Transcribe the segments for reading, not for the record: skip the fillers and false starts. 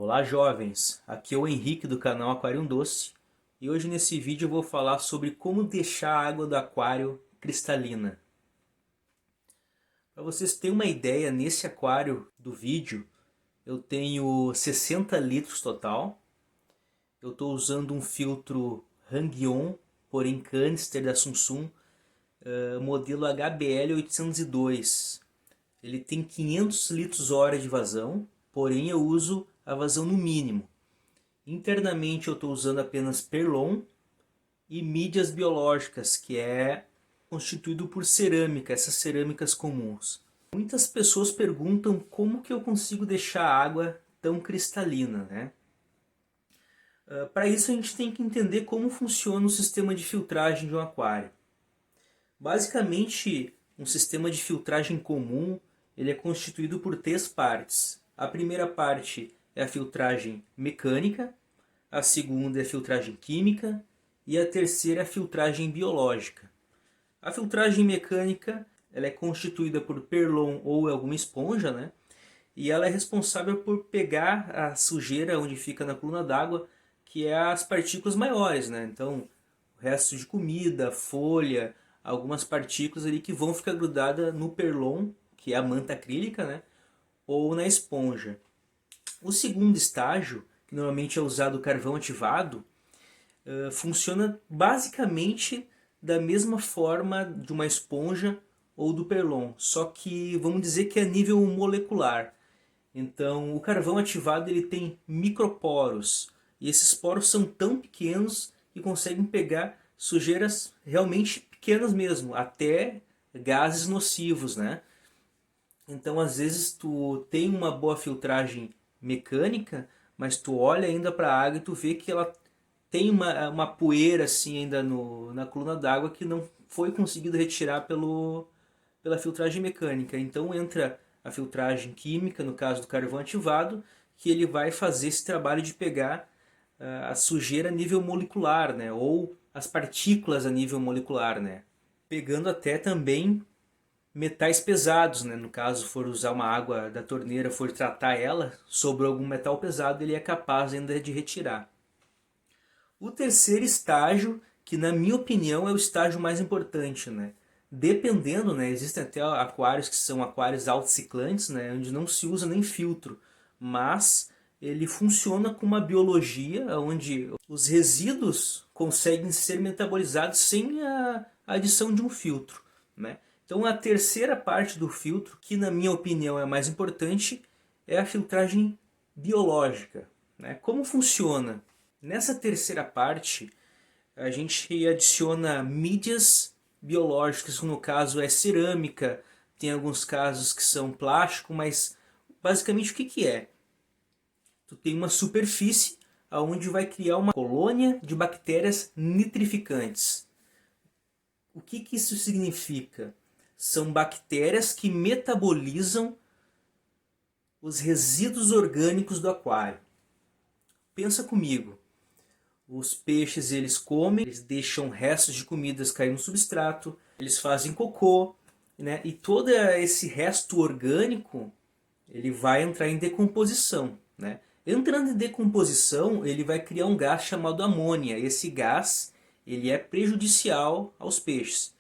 Olá jovens, aqui é o Henrique do canal Aquário Doce e hoje nesse vídeo eu vou falar sobre como deixar a água do aquário cristalina. Para vocês terem uma ideia, nesse aquário do vídeo eu tenho 60 litros total. Eu estou usando um filtro Hangyon, porém canister da Samsung, modelo HBL 802. Ele tem 500 litros hora de vazão, porém eu uso a vazão no mínimo. Internamente eu estou usando apenas Perlon e mídias biológicas, que é constituído por cerâmica, essas cerâmicas comuns. Muitas pessoas perguntam como que eu consigo deixar a água tão cristalina, né? Para isso a gente tem que entender como funciona o sistema de filtragem de um aquário. Basicamente, um sistema de filtragem comum ele é constituído por três partes. A primeira parte é a filtragem mecânica, a segunda é a filtragem química e a terceira é a filtragem biológica. A filtragem mecânica ela é constituída por perlon ou alguma esponja, né? E ela é responsável por pegar a sujeira onde fica na coluna d'água, que é as partículas maiores, né? Então, o resto de comida, folha, algumas partículas ali que vão ficar grudadas no perlon, que é a manta acrílica, né? Ou na esponja. O segundo estágio, que normalmente é usado o carvão ativado, funciona basicamente da mesma forma de uma esponja ou do perlon, só que vamos dizer que é a nível molecular. Então, o carvão ativado ele tem microporos, e esses poros são tão pequenos que conseguem pegar sujeiras realmente pequenas mesmo, até gases nocivos, né? Então, às vezes tu tem uma boa filtragem mecânica, mas tu olha ainda para a água e tu vê que ela tem uma poeira assim ainda na coluna d'água que não foi conseguido retirar pela filtragem mecânica. Então entra a filtragem química, no caso do carvão ativado, que ele vai fazer esse trabalho de pegar a sujeira a nível molecular, né? Ou as partículas a nível molecular, né? Pegando até também metais pesados, né? No caso, for usar uma água da torneira, for tratar ela, sobrou algum metal pesado, ele é capaz ainda de retirar. O terceiro estágio, que na minha opinião é o estágio mais importante, né? Dependendo, né? Existem até aquários que são aquários autociclantes, né? Onde não se usa nem filtro, mas ele funciona com uma biologia onde os resíduos conseguem ser metabolizados sem a adição de um filtro, né? Então a terceira parte do filtro, que na minha opinião é a mais importante, é a filtragem biológica, né? Como funciona? Nessa terceira parte, a gente adiciona mídias biológicas, que no caso é cerâmica, tem alguns casos que são plástico, mas basicamente o que que é? Tu tem uma superfície onde vai criar uma colônia de bactérias nitrificantes. O que que isso significa? São bactérias que metabolizam os resíduos orgânicos do aquário. Pensa comigo. Os peixes eles comem, eles deixam restos de comidas cair no substrato, eles fazem cocô, né? E todo esse resto orgânico ele vai entrar em decomposição, né? Entrando em decomposição, ele vai criar um gás chamado amônia. Esse gás ele é prejudicial aos peixes.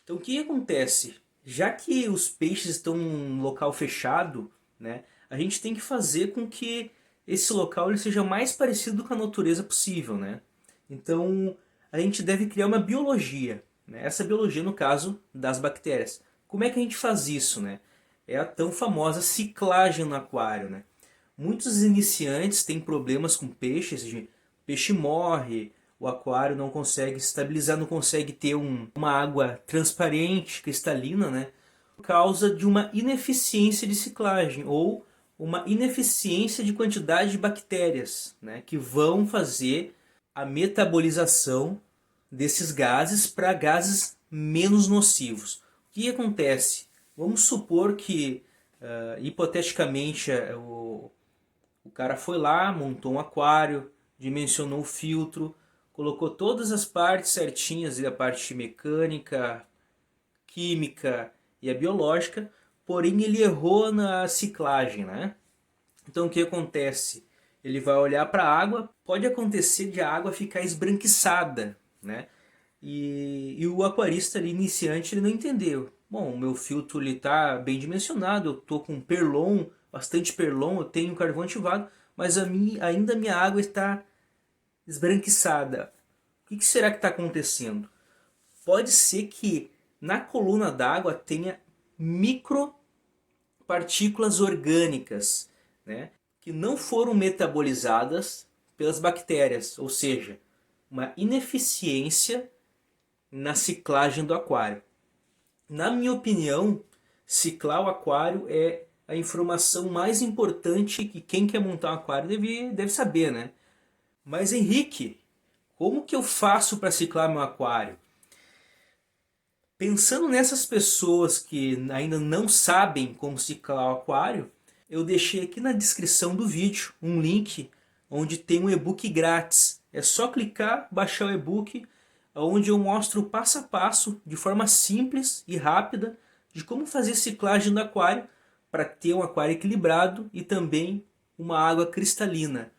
Então o que acontece? Já que os peixes estão em um local fechado, né, a gente tem que fazer com que esse local ele seja mais parecido com a natureza possível, né? Então a gente deve criar uma biologia, né? Essa biologia no caso das bactérias. Como é que a gente faz isso, né? É a tão famosa ciclagem no aquário, né? Muitos iniciantes têm problemas com peixes, de peixe morre, o aquário não consegue estabilizar, não consegue ter uma água transparente, cristalina, né? Por causa de uma ineficiência de ciclagem ou uma ineficiência de quantidade de bactérias, né? Que vão fazer a metabolização desses gases para gases menos nocivos. O que acontece? Vamos supor que, hipoteticamente, o cara foi lá, montou um aquário, dimensionou o filtro, colocou todas as partes certinhas, a parte mecânica, química e a biológica, porém ele errou na ciclagem, né? Então o que acontece? Ele vai olhar para a água, pode acontecer de a água ficar esbranquiçada, né? E o aquarista ali, iniciante, ele não entendeu. Bom, o meu filtro está bem dimensionado, eu estou com perlon, bastante perlon, eu tenho carvão ativado, mas ainda a minha água está esbranquiçada. O que será que está acontecendo? Pode ser que na coluna d'água tenha micropartículas orgânicas, né, que não foram metabolizadas pelas bactérias, ou seja, uma ineficiência na ciclagem do aquário. Na minha opinião, ciclar o aquário é a informação mais importante que quem quer montar um aquário deve saber, né? Mas Henrique, como que eu faço para ciclar meu aquário? Pensando nessas pessoas que ainda não sabem como ciclar o aquário, eu deixei aqui na descrição do vídeo um link onde tem um e-book grátis. É só clicar, baixar o e-book, onde eu mostro passo a passo, de forma simples e rápida, de como fazer ciclagem do aquário para ter um aquário equilibrado e também uma água cristalina.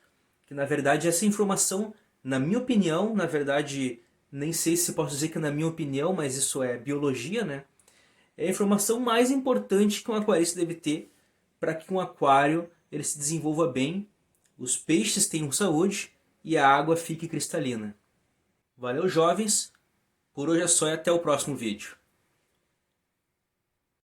Que na verdade essa informação, na minha opinião, na verdade nem sei se posso dizer que é na minha opinião, mas isso é biologia, né? É a informação mais importante que um aquarista deve ter para que um aquário ele se desenvolva bem, os peixes tenham saúde e a água fique cristalina. Valeu, jovens! Por hoje é só e até o próximo vídeo.